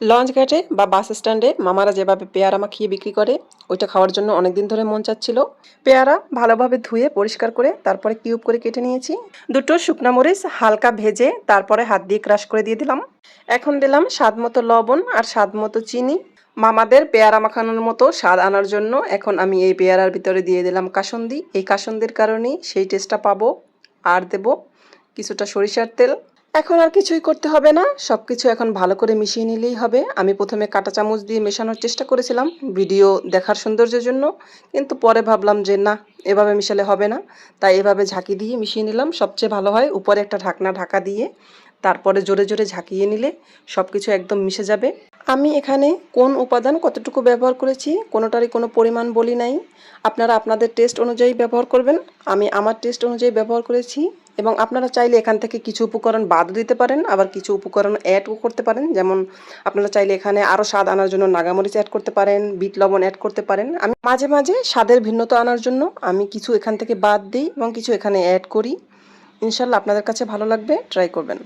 Launch ঘাটে বা বাস স্ট্যান্ডে মামারা যেভাবে পেয়ারা মাখিয়ে বিক্রি করে ওইটা খাওয়ার জন্য অনেকদিন ধরে মন চাচ্ছিল। পেয়ারা ভালোভাবে ধুয়ে পরিষ্কার করে তারপরে কিউব করে কেটে নিয়েছি। দুটো শুকনা মরিচ হালকা ভেজে তারপরে হাত দিয়ে ক্রাশ করে দিয়ে দিলাম। এখন দিলাম স্বাদ মতো লবণ আর স্বাদ মতো চিনি। মামাদের পেয়ারা মাখানোর মতো স্বাদ আনার জন্য এখন আমি এই পেয়ারার ভিতরে দিয়ে দিলাম কাসুন্দি। এই কাসুন্দির কারণেই সেই টেস্টটা পাবো। আর দেব কিছুটা সরিষার তেল। এখন আর কিছুই করতে হবে না, সব কিছু এখন ভালো করে মিশিয়ে নিলেই হবে। আমি প্রথমে কাঁটা চামচ দিয়ে মেশানোর চেষ্টা করেছিলাম ভিডিও দেখার সৌন্দর্যের জন্য, কিন্তু পরে ভাবলাম যে না, এভাবে মিশালে হবে না, তাই এভাবে ঝাঁকি দিয়ে মিশিয়ে নিলাম। সবচেয়ে ভালো হয় উপরে একটা ঢাকা দিয়ে তারপরে জোরে জোরে ঝাঁকিয়ে নিলে সব কিছু একদম মিশে যাবে। আমি এখানে কোন উপাদান কতটুকু ব্যবহার করেছি কোনোটারই কোনো পরিমাণ বলি নাই। আপনারা আপনাদের টেস্ট অনুযায়ী ব্যবহার করবেন। আমি আমার টেস্ট অনুযায়ী ব্যবহার করেছি। এবং আপনারা চাইলে এখান থেকে কিছু উপকরণ বাদও দিতে পারেন, আবার কিছু উপকরণ অ্যাডও করতে পারেন। যেমন আপনারা চাইলে এখানে আরও স্বাদ আনার জন্য নাগামরিচ অ্যাড করতে পারেন, বিট লবণ অ্যাড করতে পারেন। আমি মাঝে মাঝে স্বাদের ভিন্নতা আনার জন্য আমি কিছু এখান থেকে বাদ দিই এবং কিছু এখানে অ্যাড করি। ইনশাল্লাহ আপনাদের কাছে ভালো লাগবে, ট্রাই করবেন।